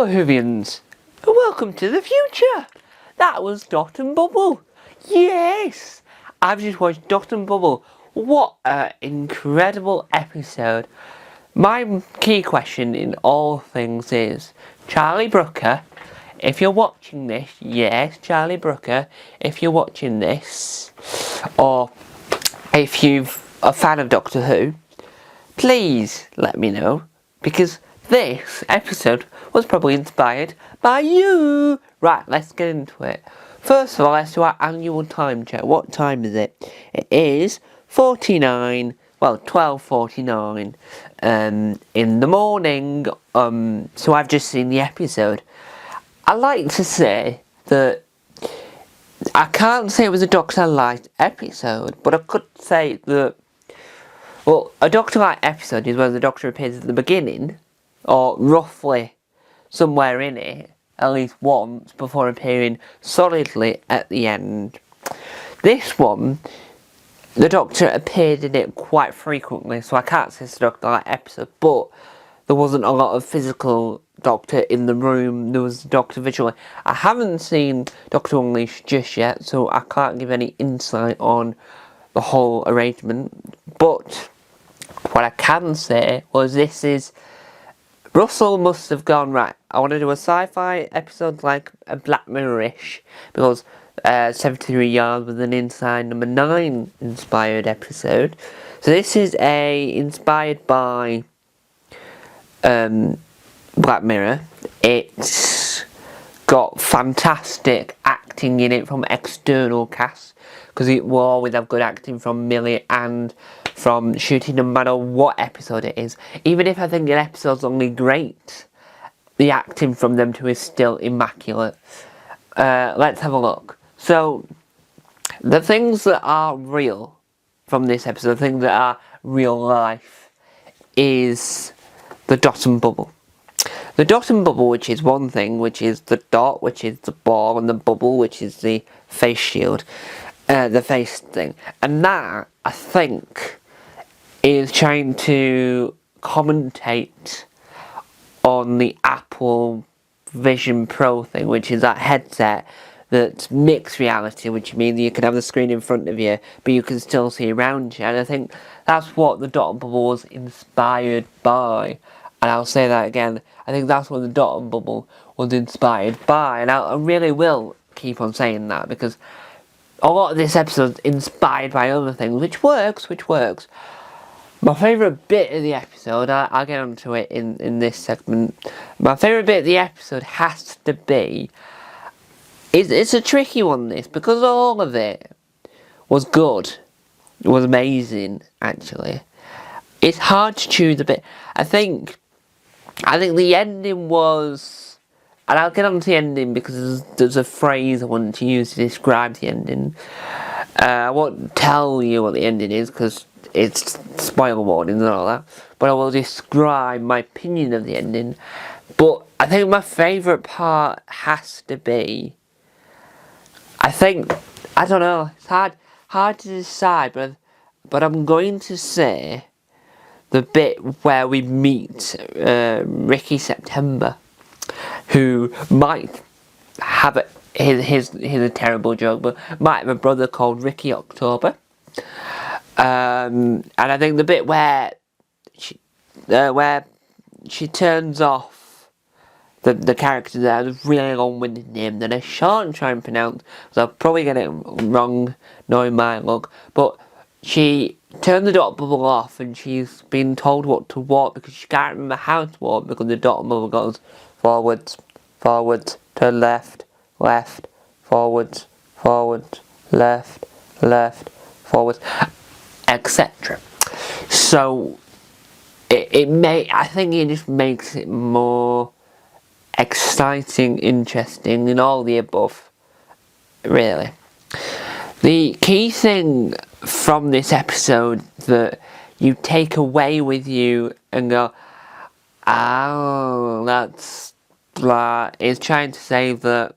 Hello Whovians, and welcome to the future! That was Dot and Bubble! Yes! I've just watched Dot and Bubble. What an incredible episode. My key question in all things is, Charlie Brooker, if you're watching this, yes, Charlie Brooker, if you're watching this, or if you're a fan of Doctor Who, please let me know, because this episode was probably inspired by you. Right, let's get into it. First of all, let's do our annual time check. What time is it? It is 12:49 in the morning. So I've just seen the episode. I like to say that I can't say it was a Doctor Light episode, but I could say that, well, a Doctor Light episode is where the Doctor appears at the beginning, or roughly somewhere in it, at least once, before appearing solidly at the end. This one, the Doctor appeared in it quite frequently, so I can't say it's a Doctor Light episode, but there wasn't a lot of physical Doctor in the room. There was Doctor visually. I haven't seen Doctor Unleashed just yet, so I can't give any insight on the whole arrangement, but what I can say was this is, Russell must have gone, right, I want to do a sci-fi episode like a Black Mirror-ish, because 73 Yards was an Inside Number 9 inspired episode. So this is inspired by Black Mirror. It's got fantastic acting in it from external casts, because it will always have good acting from Millie and from Shooting, no matter what episode it is. Even if I think an episode's only great, the acting from them two is still immaculate. Let's have a look. So, the things that are real from this episode, the things that are real life, is the dot and bubble. The dot and bubble, which is one thing, which is the dot, which is the ball, and the bubble, which is the face shield, the face thing. And that, I think, is trying to commentate on the Apple Vision Pro thing, which is that headset that's mixed reality, which means you can have the screen in front of you, but you can still see around you. And I think that's what the dot and bubble was inspired by. And I'll say that again, I think that's what the dot and bubble was inspired by. And I really will keep on saying that, because a lot of this episode is inspired by other things, which works. My favourite bit of the episode, I'll get onto it in this segment. My favourite bit of the episode has to be, it's a tricky one, this, because all of it was good. It was amazing, actually. It's hard to choose a bit. I think the ending was, and I'll get onto the ending because there's a phrase I want to use to describe the ending. I won't tell you what the ending is because it's spoiler warning and all that, but I will describe my opinion of the ending. But I think my favourite part has to be, I don't know, it's hard to decide, but I'm going to say the bit where we meet Ricky September, who might have here's a terrible joke, but might have a brother called Ricky October. And I think the bit where she turns off the character there, a really long-winded name that I shan't try and pronounce, so I'll probably get it wrong, knowing my luck, but she turned the dot bubble off and she's been told what to walk because she can't remember how to walk, because the dot bubble goes forwards, to left, forwards, left, forwards, etc. So I think it just makes it more exciting, interesting, and all the above, really. The key thing from this episode that you take away with you and go, oh, that's blah, is trying to say that,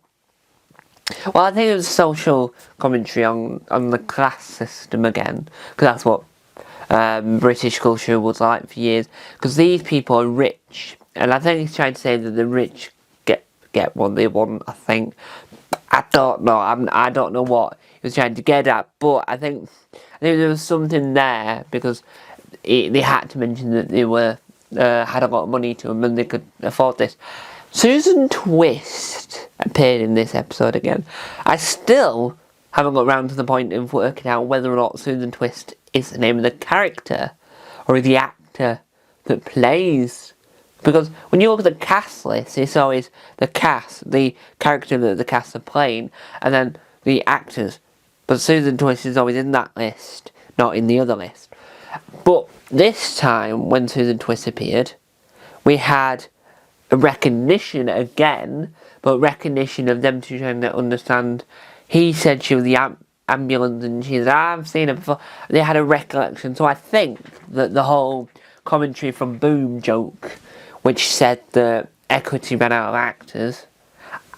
well, I think it was social commentary on the class system again, because that's what British culture was like for years, because these people are rich, and I think he's trying to say that the rich get what they want, I think. I don't know. I don't know what he was trying to get at, but I think there was something there because they had to mention that they were had a lot of money to them and they could afford this. Susan Twist appeared in this episode again. I still haven't got round to the point of working out whether or not Susan Twist is the name of the character or the actor that plays. Because when you look at the cast list, it's always the cast, the character that the cast are playing, and then the actors. But Susan Twist is always in that list, not in the other list. But this time, when Susan Twist appeared, we had a recognition again, but recognition of them two trying to understand. He said she was the ambulance, and she said, I've seen her before. They had a recollection, so I think that the whole commentary from Boom joke, which said that equity ran out of actors,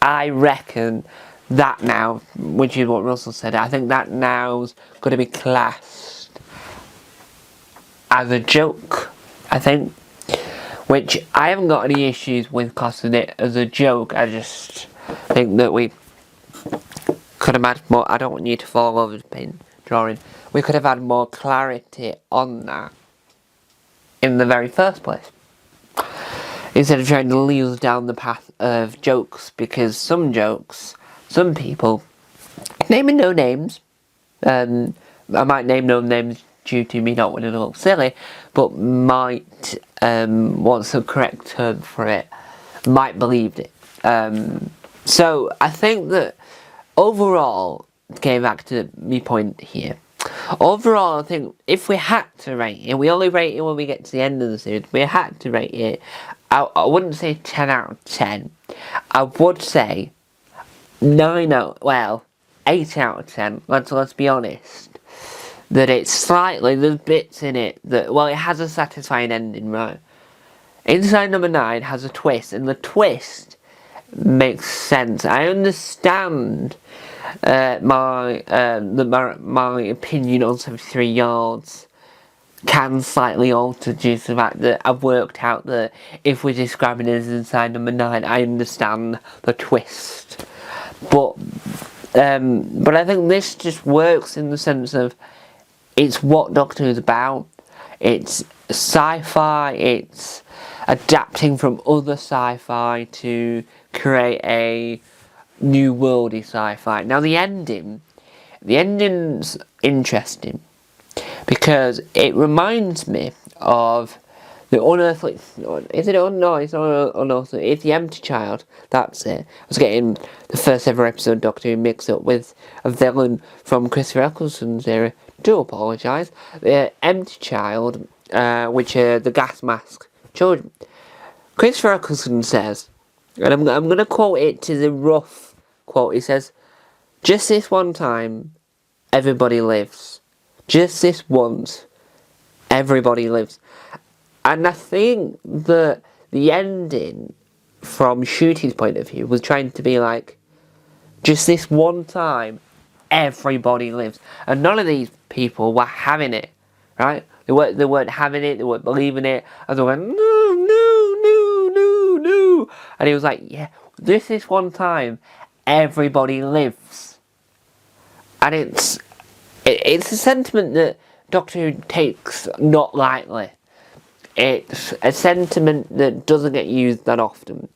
I reckon that now, which is what Russell said, I think that now's going to be classed as a joke, I think. Which I haven't got any issues with classing it as a joke. I just think that we could have had more. I don't want you to fall over the paint drawing. We could have had more clarity on that in the very first place, instead of trying to lead us down the path of jokes. Because some jokes, some people, naming no names, I might name no names due to me not wanting to look silly, but might, what's the correct term for it, might believed it. So I think that overall, getting back to my point here, overall I think if we had to rate it, we only rate it when we get to the end of the series, we had to rate it, I wouldn't say 10 out of 10, I would say 8 out of 10, let's be honest. That it's slightly, there's bits in it that, well, it has a satisfying ending, right? Inside Number 9 has a twist, and the twist makes sense. I understand my opinion on 73 Yards can slightly alter due to the fact that I've worked out that if we're describing it as Inside Number 9, I understand the twist. But I think this just works in the sense of it's what Doctor Who's about. It's sci-fi, it's adapting from other sci-fi to create a new worldy sci-fi. Now the ending's interesting because it reminds me of the Unearthly, is it? No, it's not Unearthly, it's The Empty Child, that's it. I was getting the first ever episode of Doctor Who mixed up with a villain from Christopher Eccleston's era. Do apologise. The Empty Child, which are the gas mask children. Christopher Eccleston says, and I'm going to quote it to the rough quote, he says, just this one time, everybody lives. Just this once, everybody lives. And I think that the ending, from Ncuti's point of view, was trying to be like, just this one time, everybody lives. And none of these people were having it, right? They weren't having it, they weren't believing it, and they went, no. And he was like, yeah, this is one time, everybody lives. And it's a sentiment that Doctor Who takes not lightly. It's a sentiment that doesn't get used that often,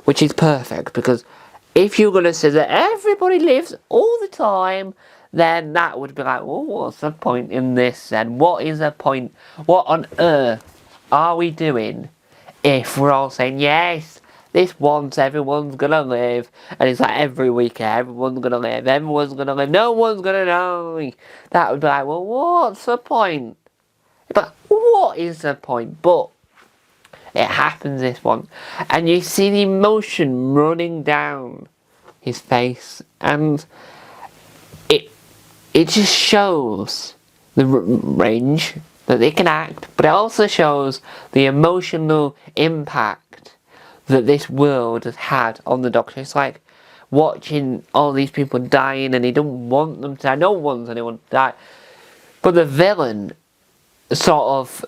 which is perfect, because if you're going to say that everybody lives all the time, then that would be like, well, what's the point in this then? What is the point? What on earth are we doing if we're all saying, yes, this once everyone's going to live, and it's like every week everyone's going to live, no one's going to die. That would be like, well, what's the point? But what is the point? But it happens this once, and you see the emotion running down his face, and it just shows the range that they can act, but it also shows the emotional impact that this world has had on the Doctor. It's like watching all these people dying, and he don't want them to die. No one wants anyone to die. But the villain sort of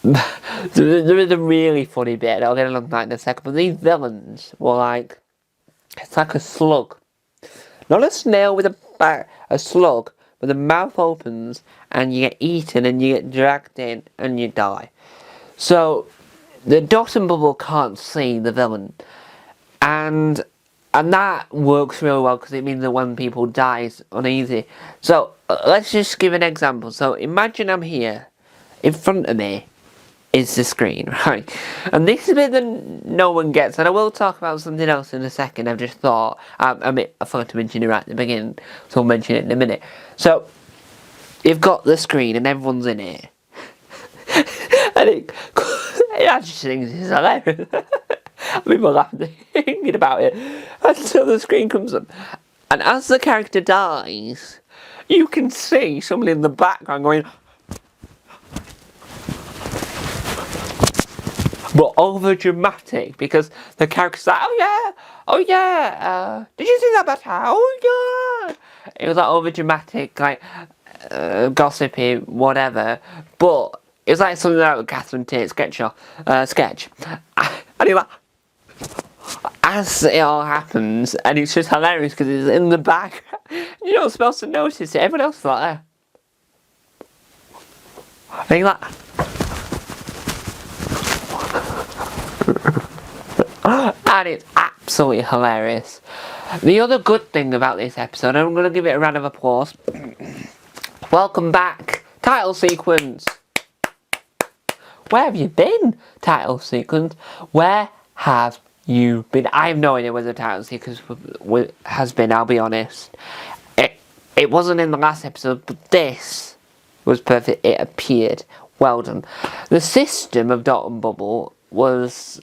there is a really funny bit, I'll get along that in a second, but these villains were like, It's like a slug. Not a snail with a slug, but the mouth opens and you get eaten and you get dragged in and you die. So the dot and bubble can't see the villain, and that works really well because it means that when people die, it's uneasy. So let's just give an example. So imagine I'm here, in front of me is the screen, right? And this is a bit that no one gets, and I will talk about something else in a second. I've just thought, I forgot to mention it right at the beginning, so I'll mention it in a minute. So you've got the screen and everyone's in it, and it actually is hilarious. People laughing thinking about it until the screen comes up, and as the character dies, you can see somebody in the background going, but over dramatic, because the character's like, oh yeah, did you see that better? Oh yeah. It was like over dramatic, like gossipy, whatever. But it was like something out of Catherine Tate sketch. And you're like, as it all happens, and it's just hilarious because it's in the back. You're not supposed to notice it. Everyone else is like there. And you're like, and it's absolutely hilarious. The other good thing about this episode, and I'm going to give it a round of applause. Welcome back, title sequence. Where have you been, title sequence? Where have you been? I have no idea where the title sequence has been, I'll be honest. It wasn't in the last episode, but this was perfect. It appeared. Well done. The system of Dot and Bubble was,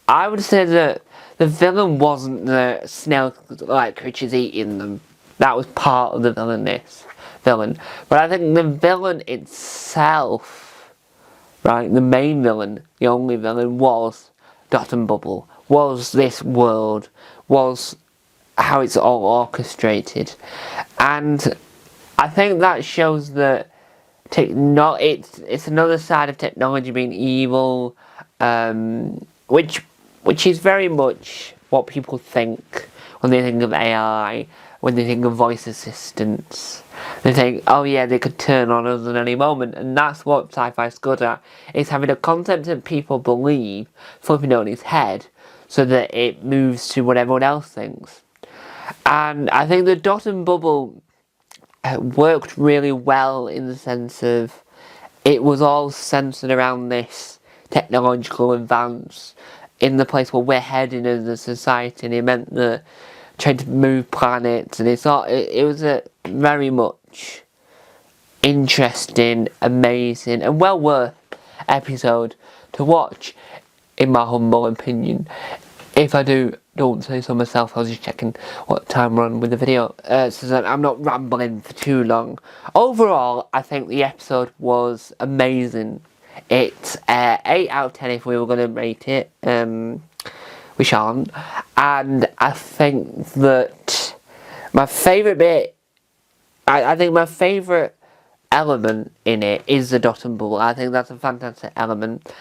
I would say that the villain wasn't the snail-like creatures eating them. That was part of the villain. But I think the villain itself, right, the main villain, the only villain, was Dot and Bubble. Was this world. Was how it's all orchestrated. And I think that shows that it's another side of technology being evil, which is very much what people think when they think of AI, when they think of voice assistants. They think, oh yeah, they could turn on us at any moment, and that's what sci-fi's good at, is having a concept that people believe, flipping it on its head, so that it moves to what everyone else thinks. And I think the Dot and Bubble worked really well in the sense of it was all centered around this technological advance in the place where we're heading as a society, and it meant that trying to move planets, and it was a very much interesting, amazing, and well worth episode to watch, in my humble opinion. If I don't say so myself, I was just checking what time we're on with the video, so that I'm not rambling for too long. Overall, I think the episode was amazing. It's 8 out of 10 if we were going to rate it. We shan't. And I think that my favourite bit, I think my favourite element in it is the Dot and Bubble. I think that's a fantastic element.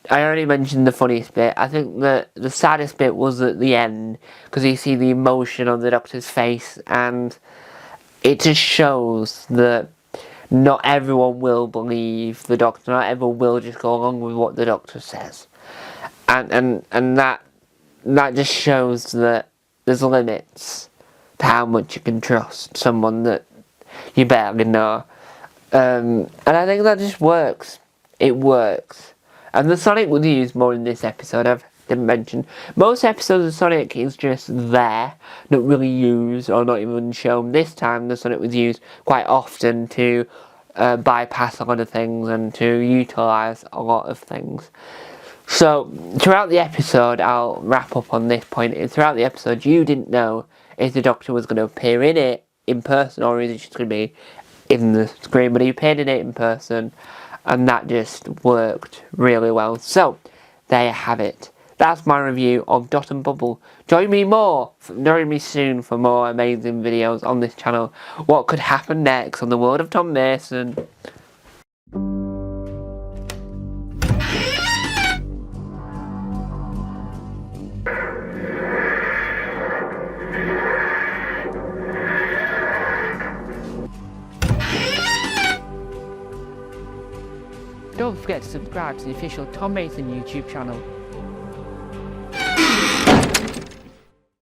I already mentioned the funniest bit. I think the saddest bit was at the end, because you see the emotion on the Doctor's face, and it just shows that not everyone will believe the Doctor, not everyone will just go along with what the Doctor says. And that just shows that there's limits to how much you can trust someone that you barely know. And I think that just works. It works. And the Sonic was used more in this episode, I didn't mention. Most episodes of Sonic is just there, not really used or not even shown. This time the Sonic was used quite often to bypass a lot of things and to utilise a lot of things. So, throughout the episode, I'll wrap up on this point. Throughout the episode, you didn't know if the Doctor was going to appear in it in person, or is it just going to be in the screen, but he appeared in it in person, and that just worked really well. So, there you have it. That's my review of Dot and Bubble. Join me soon for more amazing videos on this channel. What could happen next on the world of Tom Mason? Don't forget to subscribe to the official Tom Mason YouTube channel.